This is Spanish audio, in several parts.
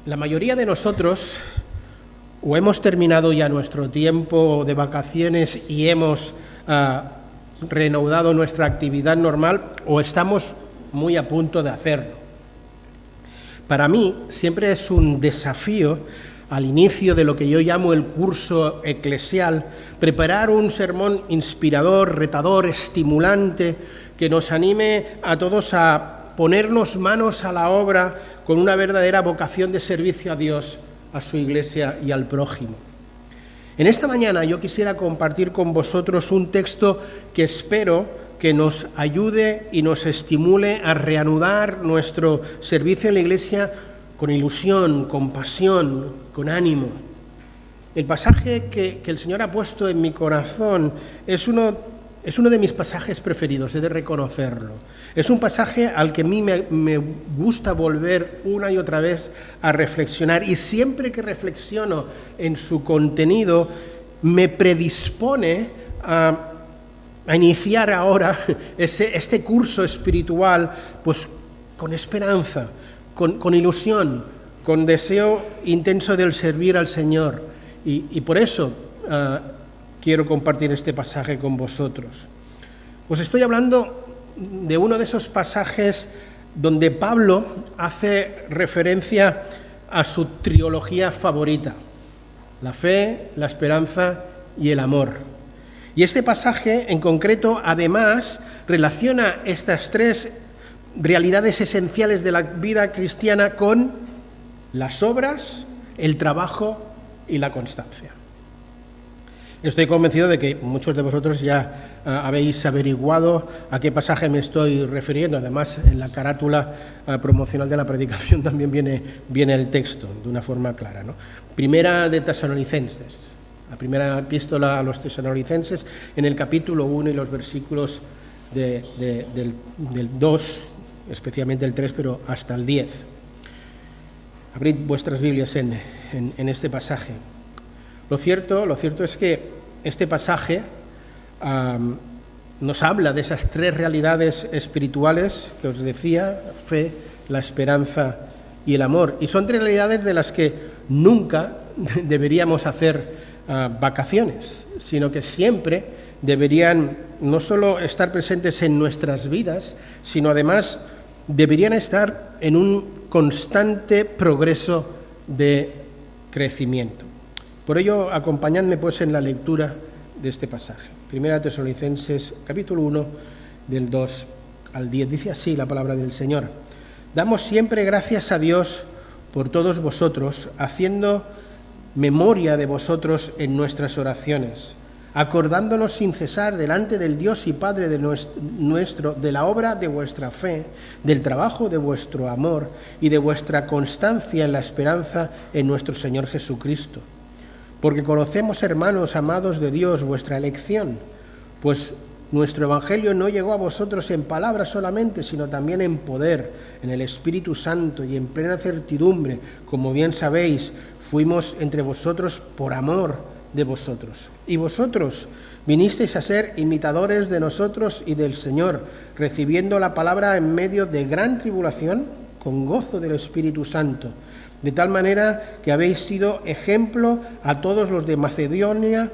La mayoría de nosotros o hemos terminado ya nuestro tiempo de vacaciones y hemos reanudado nuestra actividad normal, o estamos muy a punto de hacerlo. Para mí siempre es un desafío, al inicio de lo que yo llamo el curso eclesial, preparar un sermón inspirador, retador, estimulante, que nos anime a todos a ponernos manos a la obra con una verdadera vocación de servicio a Dios, a su Iglesia y al prójimo. En esta mañana yo quisiera compartir con vosotros un texto que espero que nos ayude y nos estimule a reanudar nuestro servicio en la Iglesia con ilusión, con pasión, con ánimo. El pasaje que el Señor ha puesto en mi corazón es uno de mis pasajes preferidos, he de reconocerlo. Es un pasaje al que a mí me gusta volver una y otra vez a reflexionar, y siempre que reflexiono en su contenido me predispone a iniciar ahora este curso espiritual pues con esperanza, con ilusión, con deseo intenso del servir al Señor, y por eso quiero compartir este pasaje con vosotros. Os estoy hablando de uno de esos pasajes donde Pablo hace referencia a su trilogía favorita: la fe, la esperanza y el amor. Y este pasaje en concreto, además, relaciona estas tres realidades esenciales de la vida cristiana con las obras, el trabajo y la constancia. Estoy convencido de que muchos de vosotros ya habéis averiguado a qué pasaje me estoy refiriendo. Además, en la carátula promocional de la predicación también viene el texto de una forma clara, ¿no? Primera de Tesalonicenses, la primera epístola a los tesalonicenses, en el capítulo 1 y los versículos del 2, especialmente el 3, pero hasta el 10. Abrid vuestras Biblias en este pasaje. Lo cierto es que este pasaje nos habla de esas tres realidades espirituales que os decía: la fe, la esperanza y el amor. Y son tres realidades de las que nunca deberíamos hacer vacaciones, sino que siempre deberían no solo estar presentes en nuestras vidas, sino además deberían estar en un constante progreso de crecimiento. Por ello, acompañadme pues en la lectura de este pasaje. Primera Tesalonicenses, capítulo 1, del 2 al 10. Dice así la palabra del Señor: Damos siempre gracias a Dios por todos vosotros, haciendo memoria de vosotros en nuestras oraciones, acordándonos sin cesar delante del Dios y Padre de nuestro, de la obra de vuestra fe, del trabajo de vuestro amor y de vuestra constancia en la esperanza en nuestro Señor Jesucristo. Porque conocemos, hermanos amados de Dios, vuestra elección, pues nuestro Evangelio no llegó a vosotros en palabras solamente, sino también en poder, en el Espíritu Santo y en plena certidumbre. Como bien sabéis, fuimos entre vosotros por amor de vosotros. Y vosotros vinisteis a ser imitadores de nosotros y del Señor, recibiendo la palabra en medio de gran tribulación, con gozo del Espíritu Santo, de tal manera que habéis sido ejemplo a todos los de Macedonia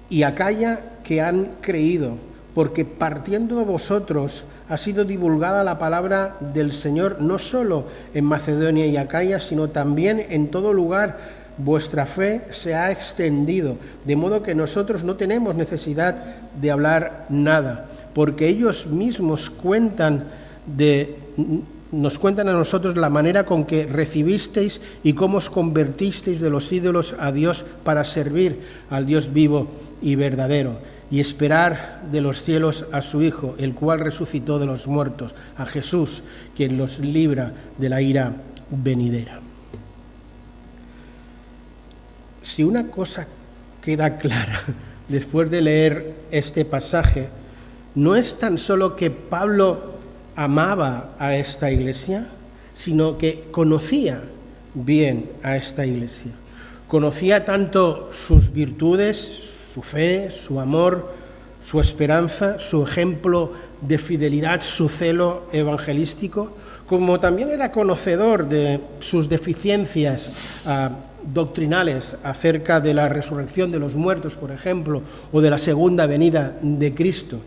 y Acaya que han creído, porque partiendo de vosotros ha sido divulgada la palabra del Señor no solo en Macedonia y Acaya, sino también en todo lugar. Vuestra fe se ha extendido, de modo que nosotros no tenemos necesidad de hablar nada, porque ellos mismos nos cuentan a nosotros la manera con que recibisteis y cómo os convertisteis de los ídolos a Dios para servir al Dios vivo y verdadero, y esperar de los cielos a su Hijo, el cual resucitó de los muertos, a Jesús, quien los libra de la ira venidera. Si una cosa queda clara después de leer este pasaje, no es tan solo que Pablo amaba a esta iglesia, sino que conocía bien a esta iglesia. Conocía tanto sus virtudes, su fe, su amor, su esperanza, su ejemplo de fidelidad, su celo evangelístico. como también era conocedor de sus deficiencias doctrinales acerca de la resurrección de los muertos, por ejemplo, o de la segunda venida de Cristo,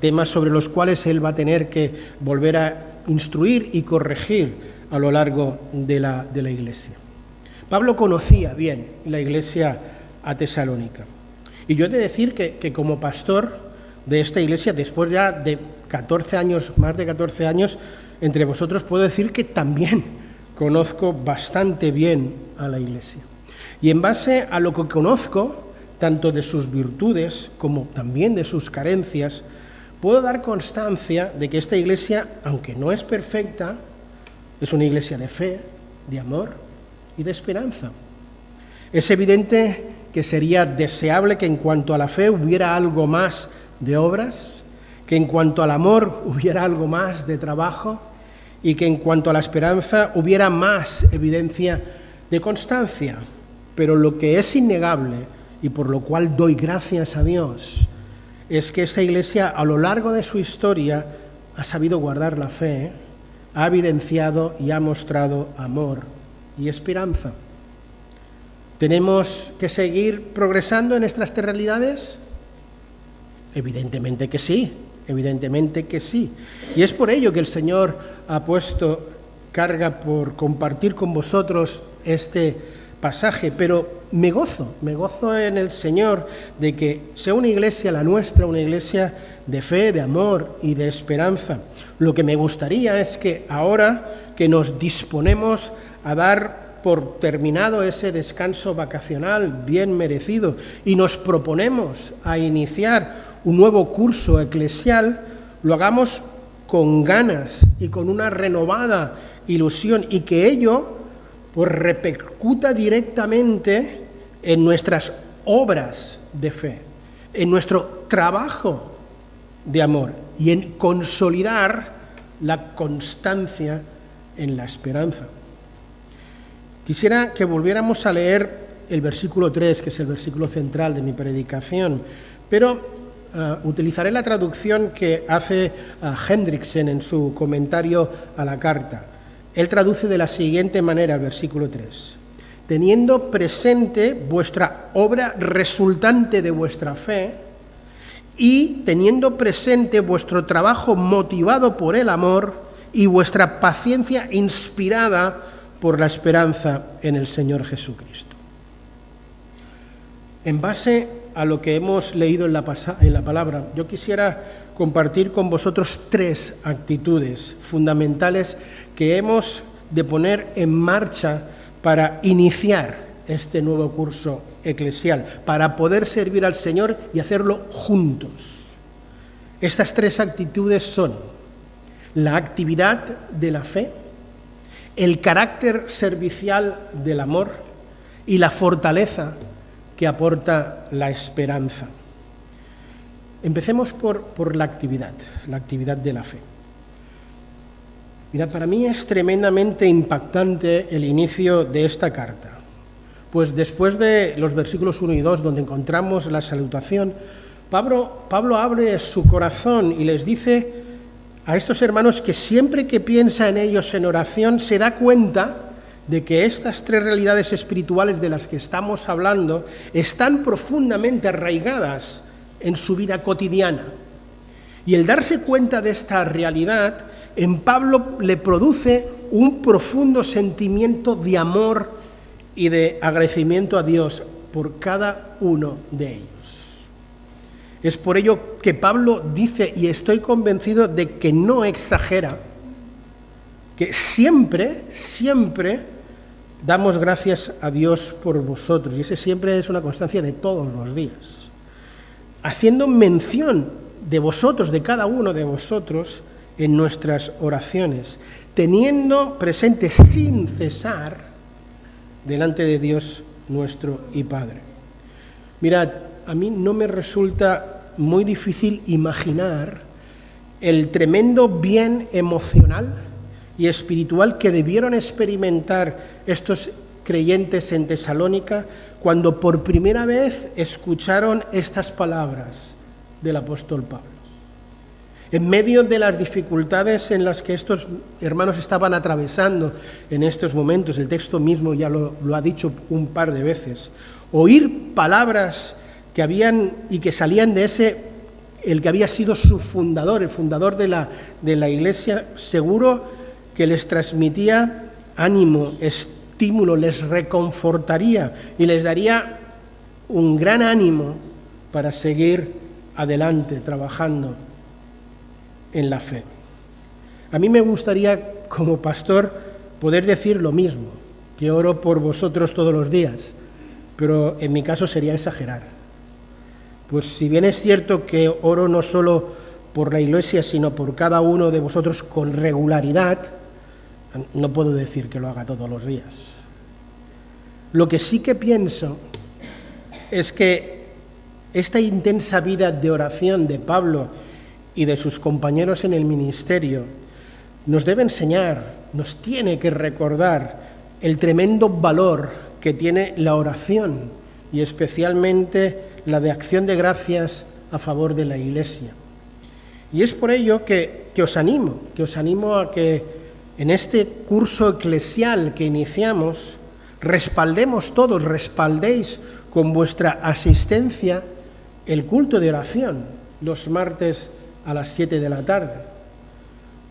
temas sobre los cuales él va a tener que volver a instruir y corregir a lo largo de la Iglesia. Pablo conocía bien la Iglesia a Tesalónica. Y yo he de decir que como pastor de esta Iglesia, después ya de 14 años, más de 14 años, entre vosotros puedo decir que también conozco bastante bien a la Iglesia. Y en base a lo que conozco, tanto de sus virtudes como también de sus carencias, puedo dar constancia de que esta Iglesia, aunque no es perfecta, es una Iglesia de fe, de amor y de esperanza. Es evidente que sería deseable que en cuanto a la fe hubiera algo más de obras, que en cuanto al amor hubiera algo más de trabajo y que en cuanto a la esperanza hubiera más evidencia de constancia. Pero lo que es innegable y por lo cual doy gracias a Dios es que esta Iglesia a lo largo de su historia ha sabido guardar la fe, ha evidenciado y ha mostrado amor y esperanza. ¿Tenemos que seguir progresando en estas tres realidades? Evidentemente que sí, evidentemente que sí. Y es por ello que el Señor ha puesto carga por compartir con vosotros este pasaje, pero me gozo en el Señor de que sea una iglesia, la nuestra, una iglesia de fe, de amor y de esperanza. Lo que me gustaría es que ahora que nos disponemos a dar por terminado ese descanso vacacional bien merecido y nos proponemos a iniciar un nuevo curso eclesial, lo hagamos con ganas y con una renovada ilusión y que ello pues repercuta directamente en nuestras obras de fe, en nuestro trabajo de amor y en consolidar la constancia en la esperanza. Quisiera que volviéramos a leer el versículo 3, que es el versículo central de mi predicación, pero utilizaré la traducción que hace Hendriksen en su comentario a la carta. Él traduce de la siguiente manera el versículo 3. Teniendo presente vuestra obra resultante de vuestra fe y teniendo presente vuestro trabajo motivado por el amor y vuestra paciencia inspirada por la esperanza en el Señor Jesucristo. En base a lo que hemos leído en la palabra, yo quisiera compartir con vosotros tres actitudes fundamentales que hemos de poner en marcha para iniciar este nuevo curso eclesial, para poder servir al Señor y hacerlo juntos. Estas tres actitudes son la actividad de la fe, el carácter servicial del amor y la fortaleza que aporta la esperanza. Empecemos por la actividad de la fe. Mira, para mí es tremendamente impactante el inicio de esta carta, pues después de los versículos 1 y 2, donde encontramos la salutación, Pablo abre su corazón y les dice a estos hermanos que siempre que piensa en ellos en oración se da cuenta de que estas tres realidades espirituales de las que estamos hablando están profundamente arraigadas en su vida cotidiana. Y el darse cuenta de esta realidad en Pablo le produce un profundo sentimiento de amor y de agradecimiento a Dios por cada uno de ellos. Es por ello que Pablo dice, y estoy convencido de que no exagera, que siempre damos gracias a Dios por vosotros, y ese siempre es una constancia de todos los días, haciendo mención de vosotros, de cada uno de vosotros, en nuestras oraciones, teniendo presente sin cesar delante de Dios nuestro y Padre. Mirad, a mí no me resulta muy difícil imaginar el tremendo bien emocional y espiritual que debieron experimentar estos creyentes en Tesalónica cuando por primera vez escucharon estas palabras del apóstol Pablo. En medio de las dificultades en las que estos hermanos estaban atravesando en estos momentos, el texto mismo ya lo ha dicho un par de veces, oír palabras que habían y que salían de el que había sido su fundador, el fundador de la Iglesia, seguro que les transmitía ánimo, estímulo, les reconfortaría y les daría un gran ánimo para seguir adelante trabajando en la fe. A mí me gustaría, como pastor, poder decir lo mismo, que oro por vosotros todos los días, pero en mi caso sería exagerar. Pues si bien es cierto que oro no solo por la Iglesia, sino por cada uno de vosotros con regularidad, no puedo decir que lo haga todos los días. Lo que sí que pienso es que esta intensa vida de oración de Pablo y de sus compañeros en el ministerio nos debe enseñar, nos tiene que recordar el tremendo valor que tiene la oración y especialmente la de acción de gracias a favor de la Iglesia. Y es por ello que os animo a que en este curso eclesial que iniciamos respaldéis con vuestra asistencia el culto de oración los martes a las 7 de la tarde.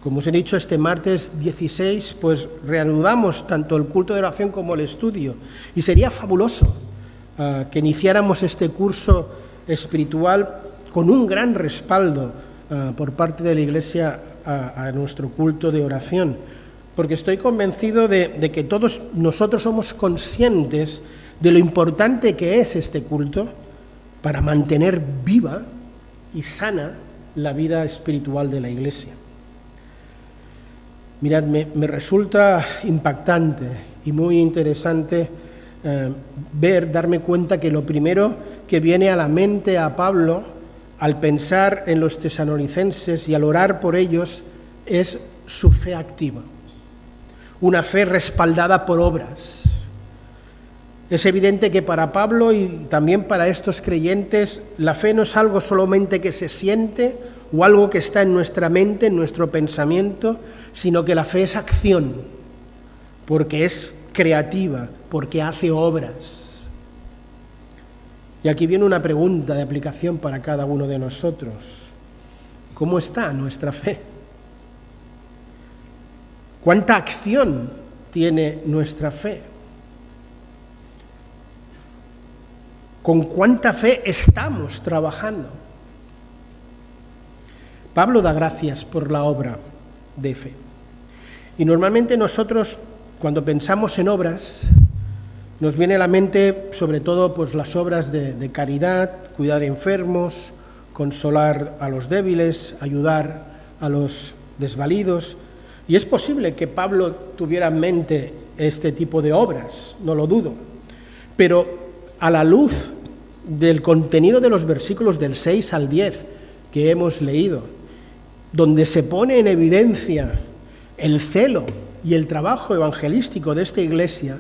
Como os he dicho, este martes 16, pues reanudamos tanto el culto de oración como el estudio. Y sería fabuloso que iniciáramos este curso espiritual con un gran respaldo por parte de la Iglesia a nuestro culto de oración. Porque estoy convencido de que todos nosotros somos conscientes de lo importante que es este culto para mantener viva y sana la vida espiritual de la Iglesia. Mirad, me resulta impactante y muy interesante darme cuenta que lo primero que viene a la mente a Pablo al pensar en los tesalonicenses y al orar por ellos es su fe activa, una fe respaldada por obras. Es evidente que para Pablo y también para estos creyentes, la fe no es algo solamente que se siente o algo que está en nuestra mente, en nuestro pensamiento, sino que la fe es acción, porque es creativa, porque hace obras. Y aquí viene una pregunta de aplicación para cada uno de nosotros. ¿Cómo está nuestra fe? ¿Cuánta acción tiene nuestra fe? ¿Con cuánta fe estamos trabajando? Pablo da gracias por la obra de fe. Y normalmente nosotros, cuando pensamos en obras, nos viene a la mente sobre todo pues, las obras de caridad, cuidar enfermos, consolar a los débiles, ayudar a los desvalidos. Y es posible que Pablo tuviera en mente este tipo de obras, no lo dudo. Pero a la luz del contenido de los versículos del 6 al 10 que hemos leído, donde se pone en evidencia el celo y el trabajo evangelístico de esta Iglesia,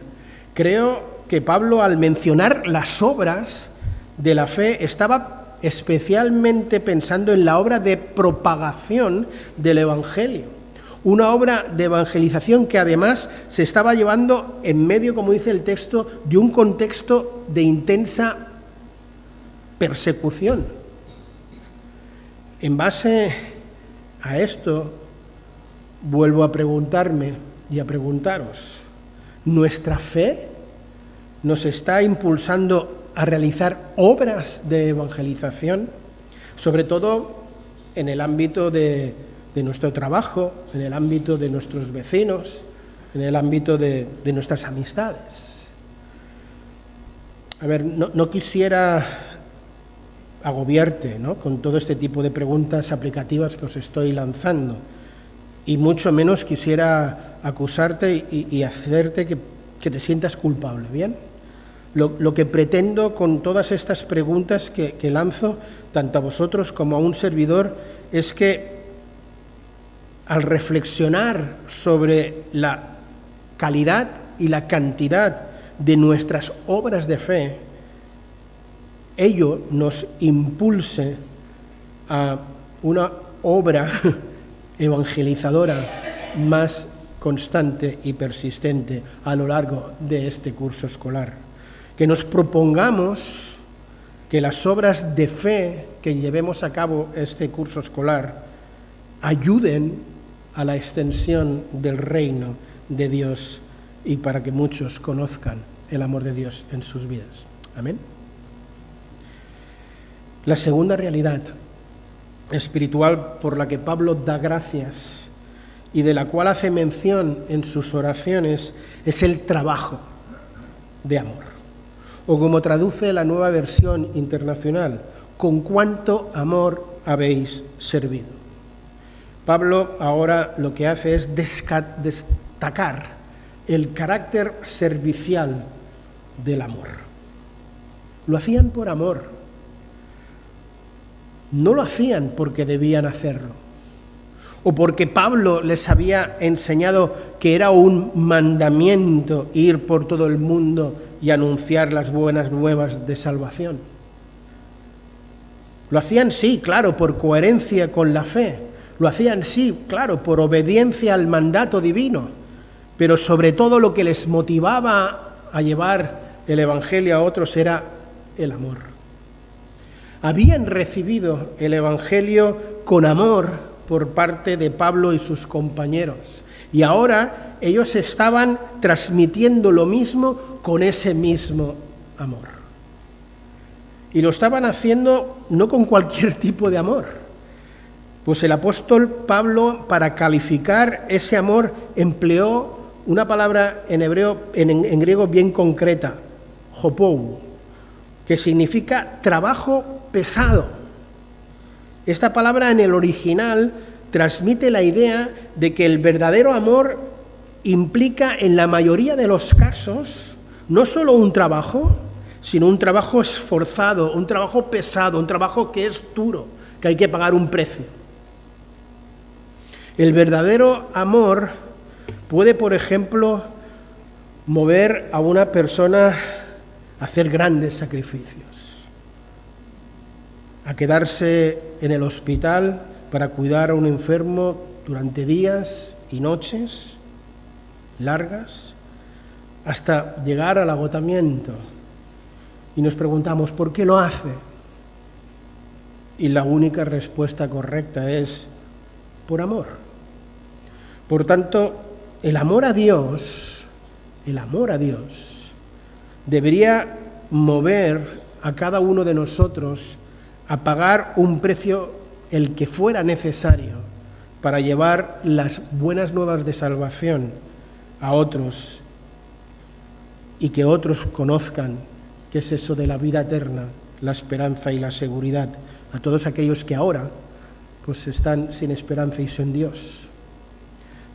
creo que Pablo, al mencionar las obras de la fe, estaba especialmente pensando en la obra de propagación del Evangelio. Una obra de evangelización que además se estaba llevando en medio, como dice el texto, de un contexto de intensa persecución. En base a esto, vuelvo a preguntarme y a preguntaros, ¿nuestra fe nos está impulsando a realizar obras de evangelización, sobre todo en el ámbito de nuestro trabajo, en el ámbito de nuestros vecinos, en el ámbito de nuestras amistades? A ver, no quisiera agobiarte, ¿no?, con todo este tipo de preguntas aplicativas que os estoy lanzando, y mucho menos quisiera acusarte y hacerte que te sientas culpable, ¿bien? Lo que pretendo con todas estas preguntas que lanzo, tanto a vosotros como a un servidor, es que al reflexionar sobre la calidad y la cantidad de nuestras obras de fe, ello nos impulse a una obra evangelizadora más constante y persistente a lo largo de este curso escolar. Que nos propongamos que las obras de fe que llevemos a cabo este curso escolar ayuden a la extensión del reino de Dios y para que muchos conozcan el amor de Dios en sus vidas. Amén. La segunda realidad espiritual por la que Pablo da gracias y de la cual hace mención en sus oraciones es el trabajo de amor. O como traduce la Nueva Versión Internacional, con cuánto amor habéis servido. Pablo ahora lo que hace es destacar el carácter servicial del amor. Lo hacían por amor. No lo hacían porque debían hacerlo, o porque Pablo les había enseñado que era un mandamiento ir por todo el mundo y anunciar las buenas nuevas de salvación. Lo hacían, sí, claro, por coherencia con la fe. Lo hacían, sí, claro, por obediencia al mandato divino. Pero sobre todo lo que les motivaba a llevar el Evangelio a otros era el amor. Habían recibido el Evangelio con amor por parte de Pablo y sus compañeros. Y ahora ellos estaban transmitiendo lo mismo con ese mismo amor. Y lo estaban haciendo no con cualquier tipo de amor. Pues el apóstol Pablo, para calificar ese amor, empleó una palabra en hebreo, en griego bien concreta, hopou, que significa trabajo pesado. Esta palabra en el original transmite la idea de que el verdadero amor implica en la mayoría de los casos no solo un trabajo, sino un trabajo esforzado, un trabajo pesado, un trabajo que es duro, que hay que pagar un precio. El verdadero amor puede, por ejemplo, mover a una persona a hacer grandes sacrificios, a quedarse en el hospital para cuidar a un enfermo durante días y noches largas, hasta llegar al agotamiento. Y nos preguntamos, ¿por qué lo hace? Y la única respuesta correcta es por amor. Por tanto, el amor a Dios debería mover a cada uno de nosotros a pagar un precio, el que fuera necesario, para llevar las buenas nuevas de salvación a otros y que otros conozcan qué es eso de la vida eterna, la esperanza y la seguridad, a todos aquellos que ahora pues están sin esperanza y sin Dios.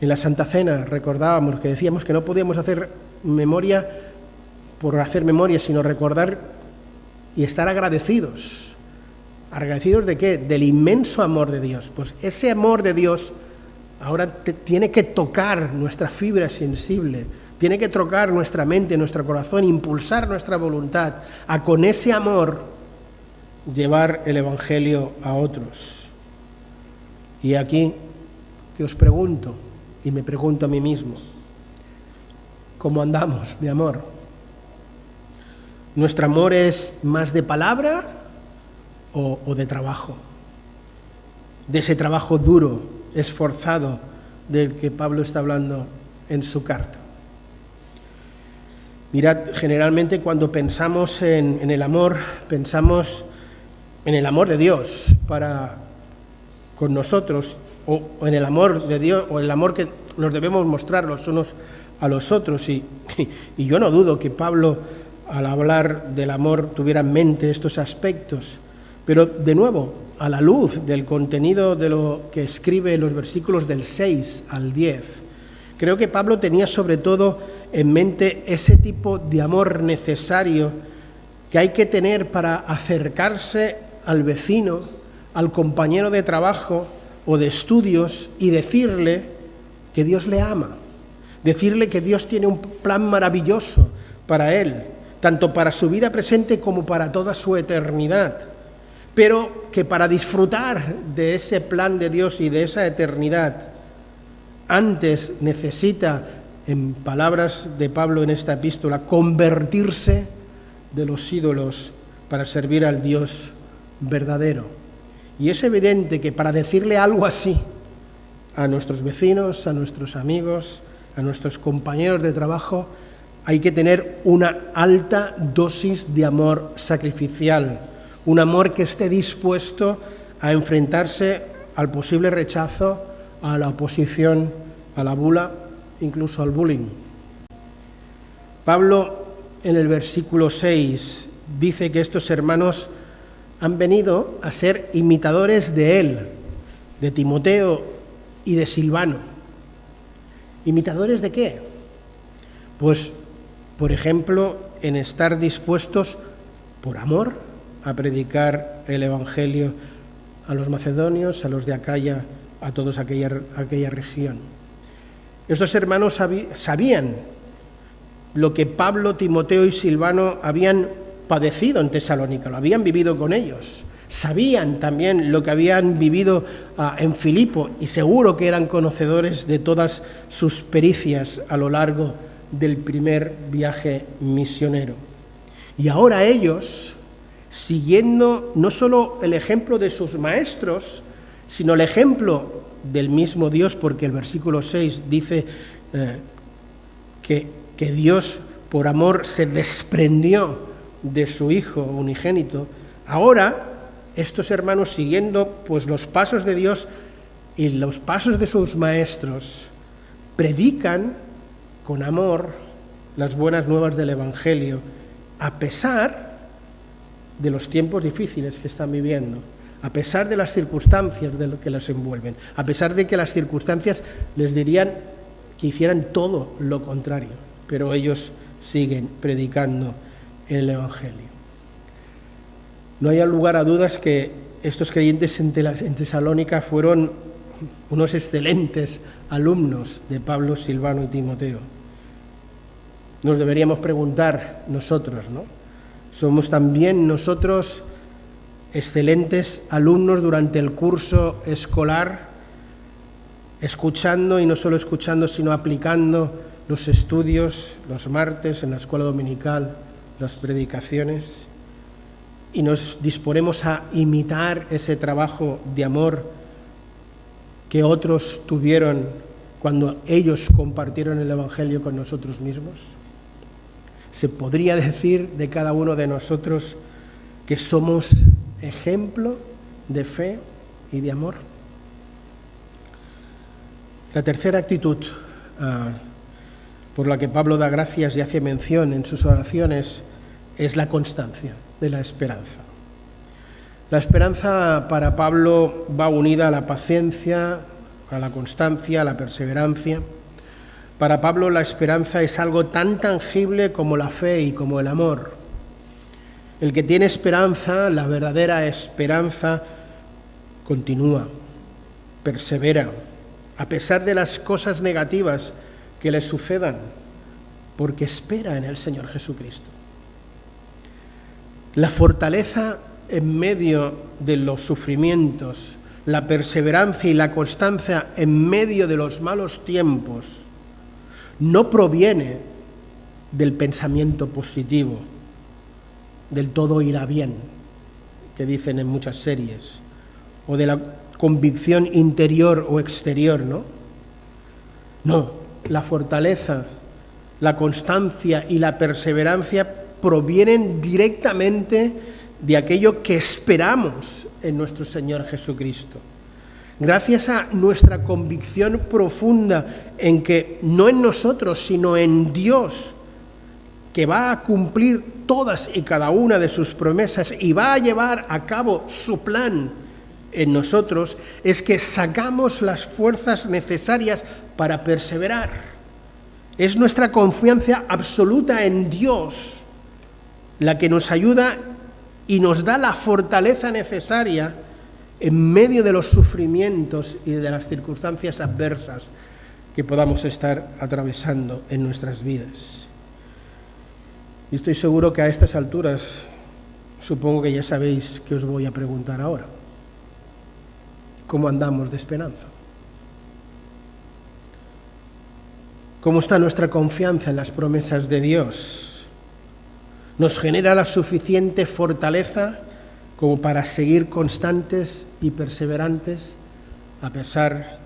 En la Santa Cena recordábamos que decíamos que no podíamos hacer memoria por hacer memoria, sino recordar y estar agradecidos. ¿Agradecidos de qué? Del inmenso amor de Dios. Pues ese amor de Dios ahora tiene que tocar nuestra fibra sensible, tiene que tocar nuestra mente, nuestro corazón, impulsar nuestra voluntad a con ese amor llevar el Evangelio a otros. Y aquí que os pregunto, y me pregunto a mí mismo, ¿cómo andamos de amor? ¿Nuestro amor es más de palabra o de trabajo? De ese trabajo duro, esforzado, del que Pablo está hablando en su carta. Mirad, generalmente cuando pensamos en el amor, pensamos en el amor de Dios para con nosotros, o en el amor de Dios, o el amor que nos debemos mostrar los unos a los otros. Y yo no dudo que Pablo, al hablar del amor, tuviera en mente estos aspectos. Pero, de nuevo, a la luz del contenido de lo que escribe en los versículos del 6 al 10, creo que Pablo tenía sobre todo en mente ese tipo de amor necesario que hay que tener para acercarse al vecino, al compañero de trabajo o de estudios y decirle que Dios le ama, decirle que Dios tiene un plan maravilloso para él, tanto para su vida presente como para toda su eternidad. pero que para disfrutar de ese plan de Dios y de esa eternidad, antes necesita, en palabras de Pablo en esta epístola, convertirse de los ídolos para servir al Dios verdadero. Y es evidente que para decirle algo así a nuestros vecinos, a nuestros amigos, a nuestros compañeros de trabajo, hay que tener una alta dosis de amor sacrificial, un amor que esté dispuesto a enfrentarse al posible rechazo, a la oposición, a la bula, incluso al bullying. Pablo, en el versículo 6, dice que estos hermanos han venido a ser imitadores de él, de Timoteo y de Silvano. ¿Imitadores de qué? Pues, por ejemplo, en estar dispuestos, por amor, a predicar el Evangelio a los macedonios, a los de Acaya, a todos aquella región. Estos hermanos sabían lo que Pablo, Timoteo y Silvano habían padecido en Tesalónica, lo habían vivido con ellos. Sabían también lo que habían vivido en Filipo y seguro que eran conocedores de todas sus pericias a lo largo del primer viaje misionero. Y ahora ellos, siguiendo no solo el ejemplo de sus maestros, sino el ejemplo del mismo Dios, porque el versículo 6 dice que Dios por amor se desprendió de su Hijo unigénito. Ahora estos hermanos, siguiendo pues los pasos de Dios y los pasos de sus maestros, predican con amor las buenas nuevas del Evangelio, a pesar de los tiempos difíciles que están viviendo, a pesar de las circunstancias de lo que los envuelven, a pesar de que las circunstancias les dirían que hicieran todo lo contrario, pero ellos siguen predicando el Evangelio. No hay lugar a dudas que estos creyentes en Tesalónica fueron unos excelentes alumnos de Pablo, Silvano y Timoteo. Nos deberíamos preguntar nosotros, ¿no? ¿Somos también nosotros excelentes alumnos durante el curso escolar, escuchando y no solo escuchando, sino aplicando los estudios, los martes en la escuela dominical, las predicaciones? Y nos disponemos a imitar ese trabajo de amor que otros tuvieron cuando ellos compartieron el Evangelio con nosotros mismos. Se podría decir de cada uno de nosotros que somos ejemplo de fe y de amor. La tercera actitud por la que Pablo da gracias y hace mención en sus oraciones es la constancia de la esperanza. La esperanza para Pablo va unida a la paciencia, a la constancia, a la perseverancia. Para Pablo la esperanza es algo tan tangible como la fe y como el amor. El que tiene esperanza, la verdadera esperanza, continúa, persevera, a pesar de las cosas negativas que le sucedan, porque espera en el Señor Jesucristo. La fortaleza en medio de los sufrimientos, la perseverancia y la constancia en medio de los malos tiempos, no proviene del pensamiento positivo, del todo irá bien, que dicen en muchas series, o de la convicción interior o exterior, ¿no? No, la fortaleza, la constancia y la perseverancia provienen directamente de aquello que esperamos en nuestro Señor Jesucristo. Gracias a nuestra convicción profunda en que no en nosotros, sino en Dios, que va a cumplir todas y cada una de sus promesas y va a llevar a cabo su plan en nosotros, es que sacamos las fuerzas necesarias para perseverar. Es nuestra confianza absoluta en Dios la que nos ayuda y nos da la fortaleza necesaria en medio de los sufrimientos y de las circunstancias adversas que podamos estar atravesando en nuestras vidas. Y estoy seguro que a estas alturas supongo que ya sabéis que os voy a preguntar ahora. ¿Cómo andamos de esperanza? ¿Cómo está nuestra confianza en las promesas de Dios? ¿Nos genera la suficiente fortaleza como para seguir constantes y perseverantes a pesar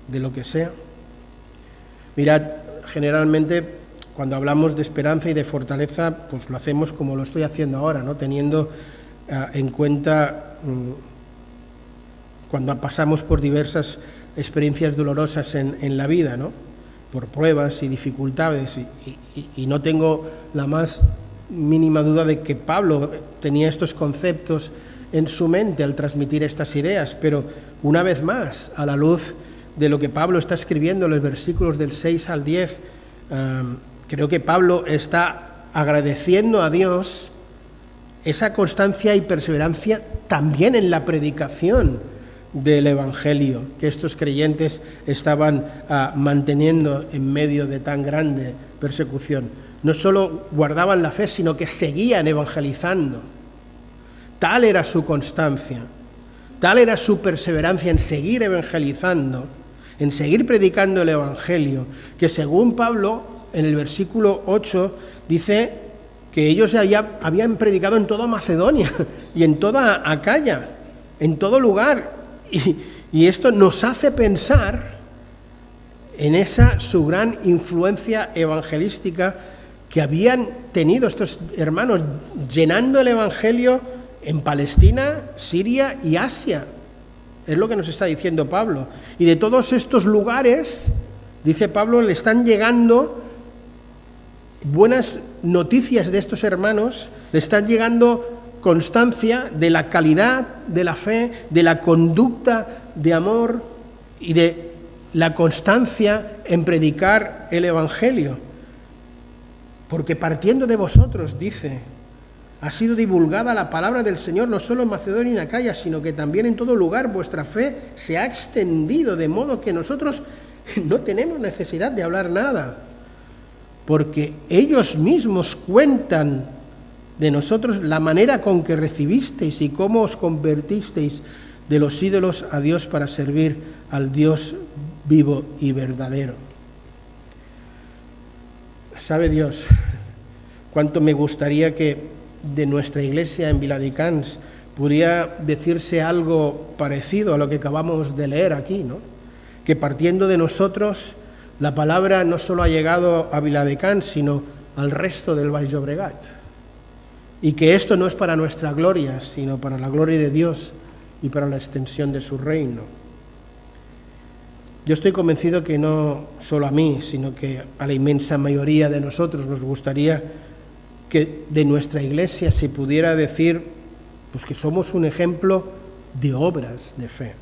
de lo que sea? Mirad, generalmente cuando hablamos de esperanza y de fortaleza, pues lo hacemos como lo estoy haciendo ahora, ¿no? Teniendo en cuenta cuando pasamos por diversas experiencias dolorosas en la vida, ¿no? Por pruebas y dificultades, y no tengo la más mínima duda de que Pablo tenía estos conceptos en su mente al transmitir estas ideas, pero una vez más, a la luz de lo que Pablo está escribiendo en los versículos del 6 al 10, creo que Pablo está agradeciendo a Dios esa constancia y perseverancia también en la predicación del Evangelio que estos creyentes estaban manteniendo en medio de tan grande persecución. No solo guardaban la fe, sino que seguían evangelizando. Tal era su constancia, tal era su perseverancia en seguir evangelizando, en seguir predicando el Evangelio, que según Pablo, en el versículo 8, dice que ellos ya habían predicado en toda Macedonia y en toda Acaya, en todo lugar. Y esto nos hace pensar en esa su gran influencia evangelística que habían tenido estos hermanos, llenando el Evangelio en Palestina, Siria y Asia. Es lo que nos está diciendo Pablo. Y de todos estos lugares, dice Pablo, le están llegando buenas noticias de estos hermanos, le están llegando constancia de la calidad de la fe, de la conducta de amor y de la constancia en predicar el Evangelio. Porque partiendo de vosotros, dice, ha sido divulgada la palabra del Señor no solo en Macedonia y en Acaya, sino que también en todo lugar vuestra fe se ha extendido, de modo que nosotros no tenemos necesidad de hablar nada, porque ellos mismos cuentan de nosotros la manera con que recibisteis y cómo os convertisteis de los ídolos a Dios para servir al Dios vivo y verdadero. ¿Sabe Dios cuánto me gustaría que de nuestra iglesia en Viladecans pudiera decirse algo parecido a lo que acabamos de leer aquí, ¿no? Que partiendo de nosotros la palabra no solo ha llegado a Viladecans, sino al resto del Baix Llobregat. Y que esto no es para nuestra gloria, sino para la gloria de Dios y para la extensión de su reino. Yo estoy convencido que no solo a mí, sino que a la inmensa mayoría de nosotros nos gustaría que de nuestra iglesia se pudiera decir pues que somos un ejemplo de obras de fe,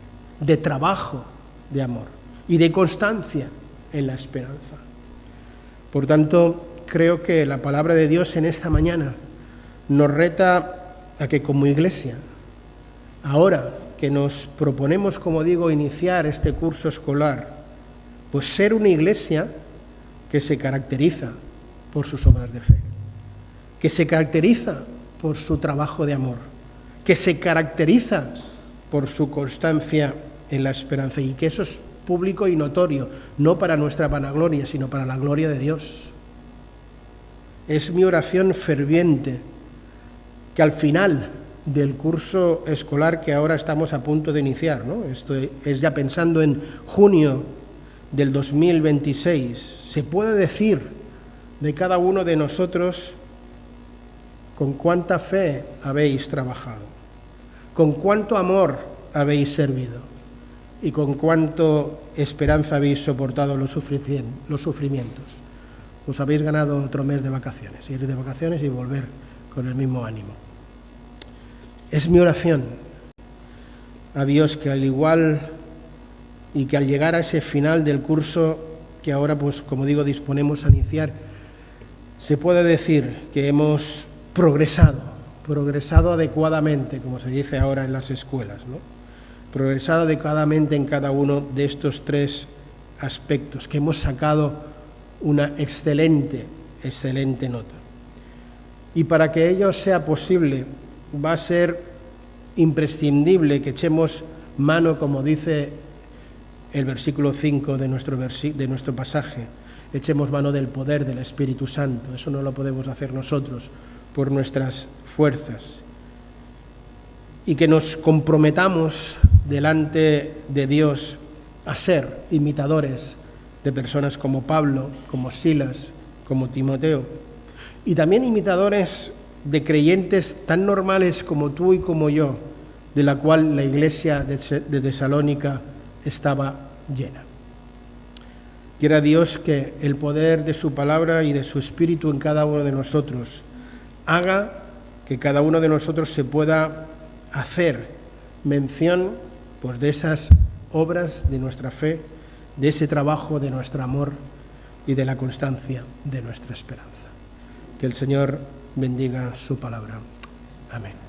de trabajo de amor y de constancia en la esperanza. Por tanto, creo que la palabra de Dios en esta mañana nos reta a que como iglesia, ahora que nos proponemos, como digo, iniciar este curso escolar, pues ser una iglesia que se caracteriza por sus obras de fe, que se caracteriza por su trabajo de amor, que se caracteriza por su constancia en la esperanza, y que eso es público y notorio, no para nuestra vanagloria, sino para la gloria de Dios. Es mi oración ferviente que al final del curso escolar que ahora estamos a punto de iniciar, ¿no? Esto es ya pensando en junio del 2026, se puede decir de cada uno de nosotros con cuánta fe habéis trabajado, con cuánto amor habéis servido y con cuánto esperanza habéis soportado los sufrimientos. Os habéis ganado otro mes de vacaciones, ir de vacaciones y volver con el mismo ánimo. Es mi oración a Dios que al igual y que al llegar a ese final del curso que ahora, pues como digo, disponemos a iniciar, se puede decir que hemos progresado adecuadamente, como se dice ahora en las escuelas, ¿no? Progresado adecuadamente en cada uno de estos tres aspectos, que hemos sacado una excelente nota. Y para que ello sea posible, va a ser imprescindible que echemos mano, como dice el versículo 5 de nuestro pasaje, echemos mano del poder del Espíritu Santo. Eso no lo podemos hacer nosotros por nuestras fuerzas. Y que nos comprometamos delante de Dios a ser imitadores de personas como Pablo, como Silas, como Timoteo, y también imitadores de creyentes tan normales como tú y como yo, de la cual la iglesia de Tesalónica estaba llena. Quiera Dios que el poder de su palabra y de su Espíritu en cada uno de nosotros haga que cada uno de nosotros se pueda hacer mención, pues, de esas obras de nuestra fe, de ese trabajo de nuestro amor y de la constancia de nuestra esperanza. Que el Señor bendiga su palabra. Amén.